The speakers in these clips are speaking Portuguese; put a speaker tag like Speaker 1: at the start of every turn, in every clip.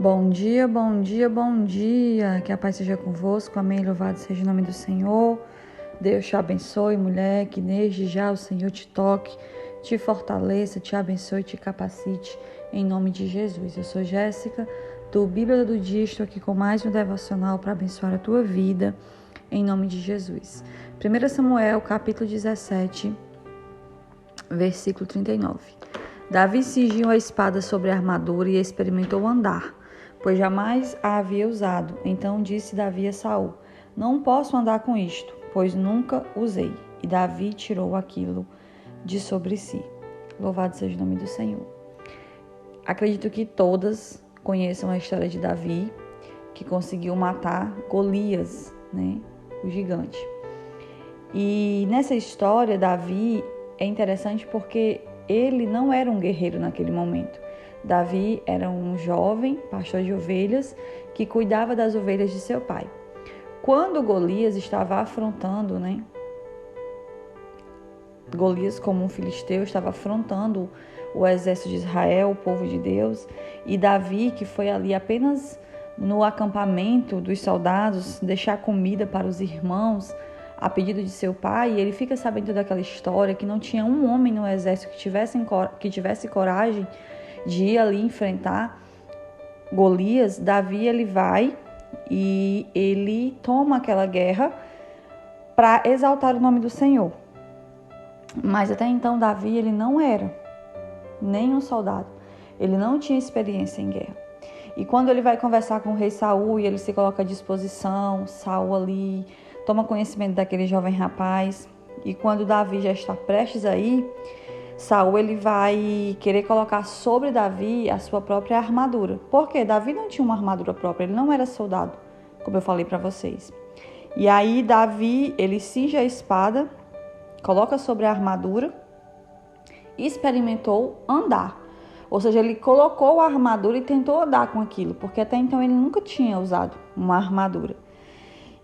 Speaker 1: Bom dia, bom dia, bom dia. Que a paz seja convosco. Amém. Louvado seja o nome do Senhor. Deus te abençoe, mulher. Que desde já o Senhor te toque, te fortaleça, te abençoe, te capacite. Em nome de Jesus. Eu sou Jéssica, do Bíblia do Dia. Estou aqui com mais um devocional para abençoar a tua vida. Em nome de Jesus. 1 Samuel, capítulo 17, versículo 39. Davi cingiu a espada sobre a armadura e experimentou andar, pois jamais a havia usado. Então disse Davi a Saul: não posso andar com isto, pois nunca usei. E Davi tirou aquilo de sobre si. Louvado seja o nome do Senhor. Acredito que todas conheçam a história de Davi, que conseguiu matar Golias, o gigante. E nessa história, Davi é interessante porque ele não era um guerreiro naquele momento. Davi era um jovem pastor de ovelhas que cuidava das ovelhas de seu pai. Quando Golias estava afrontando, Golias, como um filisteu, estava afrontando o exército de Israel, o povo de Deus, e Davi, que foi ali apenas no acampamento dos soldados, deixar comida para os irmãos, a pedido de seu pai, ele fica sabendo daquela história que não tinha um homem no exército que tivesse coragem de ir ali enfrentar Golias. Davi, ele vai e ele toma aquela guerra para exaltar o nome do Senhor. Mas até então Davi, ele não era nem um soldado, ele não tinha experiência em guerra. E quando ele vai conversar com o rei Saul e ele se coloca à disposição, Saul ali toma conhecimento daquele jovem rapaz, e quando Davi já está prestes a ir, Saul ele vai querer colocar sobre Davi a sua própria armadura. Por quê? Davi não tinha uma armadura própria, ele não era soldado, como eu falei para vocês. E aí Davi, ele cinge a espada, coloca sobre a armadura e experimentou andar. Ou seja, ele colocou a armadura e tentou andar com aquilo, porque até então ele nunca tinha usado uma armadura.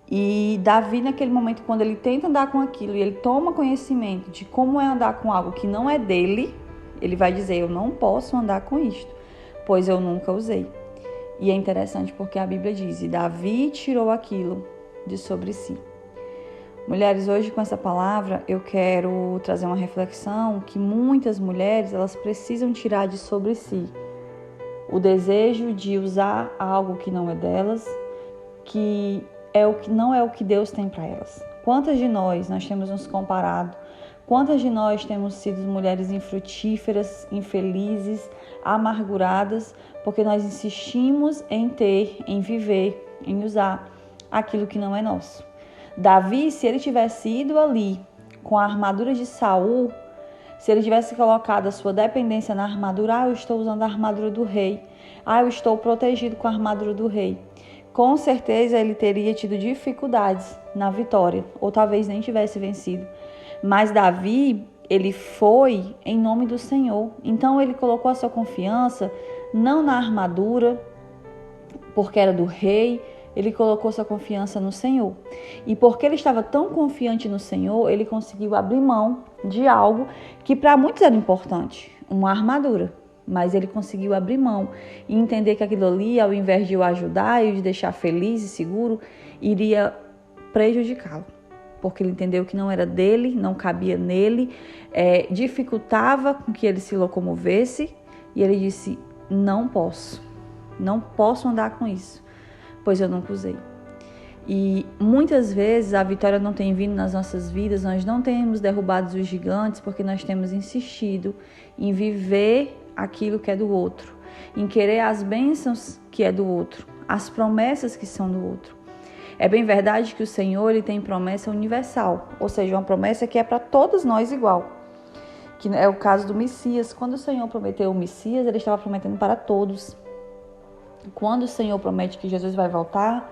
Speaker 1: E Davi, naquele momento, quando ele tenta andar com aquilo e ele toma conhecimento de como é andar com algo que não é dele, ele vai dizer: eu não posso andar com isto, pois eu nunca usei. E é interessante porque a Bíblia diz: e Davi tirou aquilo de sobre si. Mulheres, hoje com essa palavra eu quero trazer uma reflexão que muitas mulheres elas precisam tirar de sobre si o desejo de usar algo que não é delas, que não é o que Deus tem para elas. Quantas de nós temos nos comparado? Quantas de nós temos sido mulheres infrutíferas, infelizes, amarguradas, porque nós insistimos em ter, em viver, em usar aquilo que não é nosso? Davi, se ele tivesse ido ali com a armadura de Saul, se ele tivesse colocado a sua dependência na armadura, eu estou usando a armadura do rei, eu estou protegido com a armadura do rei, com certeza ele teria tido dificuldades na vitória, ou talvez nem tivesse vencido. Mas Davi, ele foi em nome do Senhor. Então ele colocou a sua confiança não na armadura, porque era do rei, ele colocou sua confiança no Senhor. E porque ele estava tão confiante no Senhor, ele conseguiu abrir mão de algo que para muitos era importante, uma armadura. Mas ele conseguiu abrir mão e entender que aquilo ali, ao invés de o ajudar e de deixar feliz e seguro, iria prejudicá-lo. Porque ele entendeu que não era dele, não cabia nele, dificultava com que ele se locomovesse. E ele disse: não posso andar com isso, pois eu nunca usei. E muitas vezes a vitória não tem vindo nas nossas vidas, nós não temos derrubado os gigantes porque nós temos insistido em viver aquilo que é do outro, em querer as bênçãos que é do outro, as promessas que são do outro. É bem verdade que o Senhor ele tem promessa universal, ou seja, uma promessa que é para todos nós igual, que é o caso do Messias. Quando o Senhor prometeu o Messias, ele estava prometendo para todos. Quando o Senhor promete que Jesus vai voltar,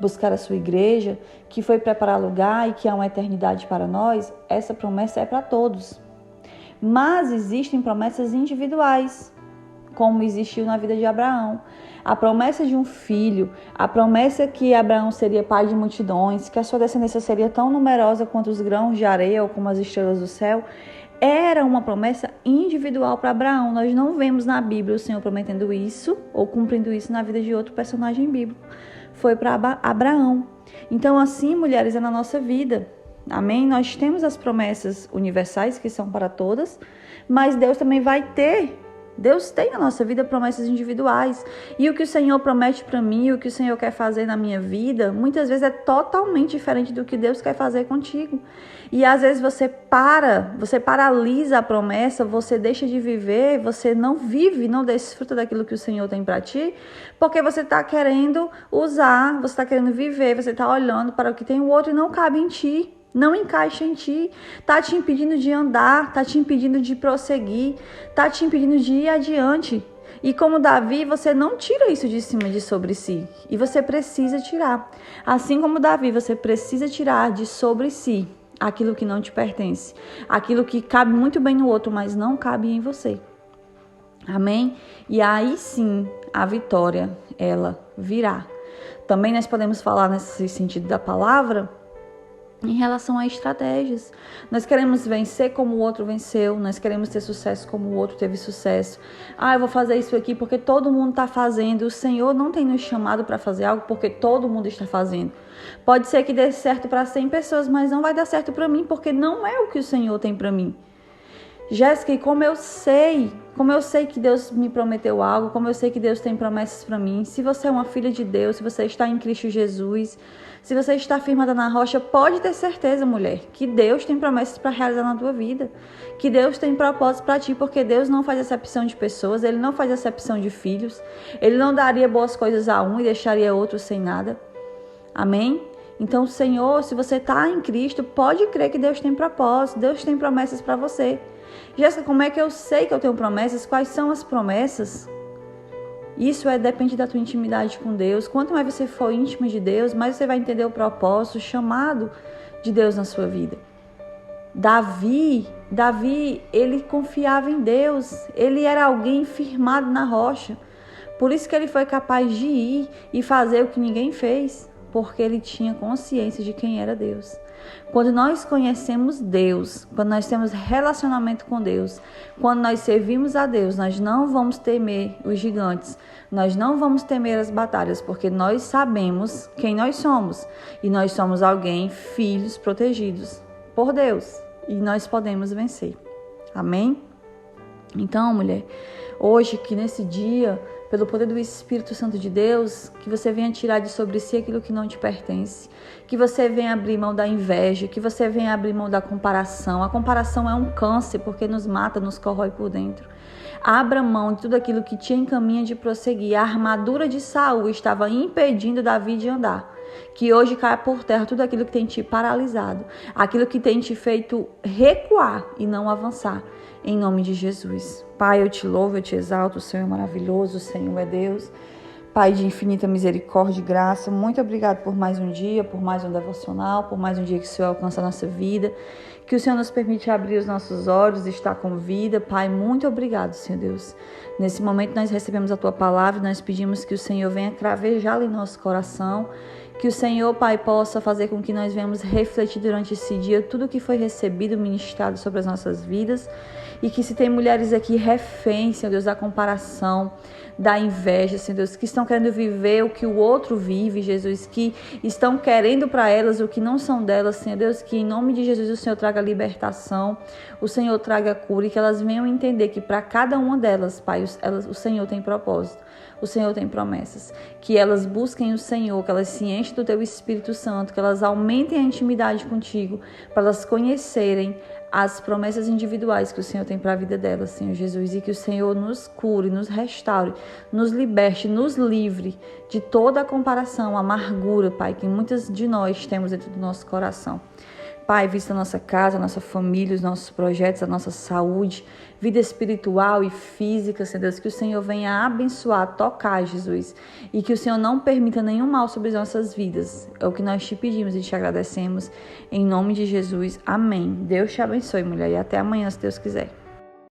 Speaker 1: buscar a sua igreja, que foi preparar lugar e que há uma eternidade para nós, essa promessa é para todos. Mas existem promessas individuais, como existiu na vida de Abraão. A promessa de um filho, a promessa que Abraão seria pai de multidões, que a sua descendência seria tão numerosa quanto os grãos de areia ou como as estrelas do céu, era uma promessa individual para Abraão. Nós não vemos na Bíblia o Senhor prometendo isso ou cumprindo isso na vida de outro personagem bíblico. Foi para Abraão. Então, assim, mulheres, é na nossa vida. Amém? Nós temos as promessas universais que são para todas, mas Deus também vai ter. Deus tem na nossa vida promessas individuais. E o que o Senhor promete para mim, o que o Senhor quer fazer na minha vida, muitas vezes é totalmente diferente do que Deus quer fazer contigo. E às vezes você paralisa a promessa, você deixa de viver, você não vive, não desfruta daquilo que o Senhor tem para ti, porque você está querendo usar, você está querendo viver, você está olhando para o que tem o outro e não cabe em ti. Não encaixa em ti, está te impedindo de andar, está te impedindo de prosseguir, está te impedindo de ir adiante. E como Davi, você não tira isso de cima de sobre si. E você precisa tirar. Assim como Davi, você precisa tirar de sobre si aquilo que não te pertence. Aquilo que cabe muito bem no outro, mas não cabe em você. Amém? E aí sim, a vitória, ela virá. Também nós podemos falar nesse sentido da palavra, em relação a estratégias. Nós queremos vencer como o outro venceu, nós queremos ter sucesso como o outro teve sucesso. Eu vou fazer isso aqui porque todo mundo está fazendo. O Senhor não tem nos chamado para fazer algo porque todo mundo está fazendo. Pode ser que dê certo para 100 pessoas, mas não vai dar certo para mim, porque não é o que o Senhor tem para mim. Jéssica, e como eu sei que Deus me prometeu algo, como eu sei que Deus tem promessas para mim. Se você é uma filha de Deus, se você está em Cristo Jesus, se você está firmada na rocha, pode ter certeza, mulher, que Deus tem promessas para realizar na tua vida, que Deus tem propósitos para ti, porque Deus não faz acepção de pessoas, Ele não faz acepção de filhos, Ele não daria boas coisas a um e deixaria outro sem nada. Amém? Então, Senhor, se você está em Cristo, pode crer que Deus tem propósitos, Deus tem promessas para você. Jéssica, como é que eu sei que eu tenho promessas? Quais são as promessas? Isso depende da tua intimidade com Deus. Quanto mais você for íntimo de Deus, mais você vai entender o propósito, o chamado de Deus na sua vida. Davi, ele confiava em Deus. Ele era alguém firmado na rocha. Por isso que ele foi capaz de ir e fazer o que ninguém fez, porque ele tinha consciência de quem era Deus. Quando nós conhecemos Deus, quando nós temos relacionamento com Deus, quando nós servimos a Deus, nós não vamos temer os gigantes, nós não vamos temer as batalhas, porque nós sabemos quem nós somos. E nós somos alguém, filhos protegidos por Deus. E nós podemos vencer. Amém? Então, mulher, hoje que nesse dia, pelo poder do Espírito Santo de Deus, que você venha tirar de sobre si aquilo que não te pertence, que você venha abrir mão da inveja, que você venha abrir mão da comparação. A comparação é um câncer porque nos mata, nos corrói por dentro. Abra mão de tudo aquilo que te encaminha de prosseguir. A armadura de Saul estava impedindo Davi de andar. Que hoje caia por terra tudo aquilo que tem te paralisado, aquilo que tem te feito recuar e não avançar. Em nome de Jesus. Pai, eu te louvo, eu te exalto, o Senhor é maravilhoso, o Senhor é Deus. Pai de infinita misericórdia e graça, muito obrigado por mais um dia, por mais um devocional, por mais um dia que o Senhor alcança a nossa vida, que o Senhor nos permite abrir os nossos olhos, estar com vida. Pai, muito obrigado, Senhor Deus. Nesse momento nós recebemos a Tua palavra e nós pedimos que o Senhor venha cravejá-la em nosso coração, que o Senhor, Pai, possa fazer com que nós venhamos refletir durante esse dia tudo o que foi recebido, ministrado sobre as nossas vidas. E que se tem mulheres aqui reféns, Senhor Deus, da comparação, da inveja, Senhor Deus, que estão querendo viver o que o outro vive, Jesus, que estão querendo para elas o que não são delas, Senhor Deus, que em nome de Jesus o Senhor traga libertação, o Senhor traga cura e que elas venham entender que para cada uma delas, Pai, o Senhor tem propósito. O Senhor tem promessas, que elas busquem o Senhor, que elas se enchem do Teu Espírito Santo, que elas aumentem a intimidade contigo, para elas conhecerem as promessas individuais que o Senhor tem para a vida delas, Senhor Jesus, e que o Senhor nos cure, nos restaure, nos liberte, nos livre de toda a comparação, amargura, Pai, que muitas de nós temos dentro do nosso coração. Pai, vista a nossa casa, a nossa família, os nossos projetos, a nossa saúde, vida espiritual e física, Senhor Deus, que o Senhor venha abençoar, tocar, Jesus, e que o Senhor não permita nenhum mal sobre as nossas vidas. É o que nós te pedimos e te agradecemos, em nome de Jesus. Amém. Deus te abençoe, mulher, e até amanhã, se Deus quiser.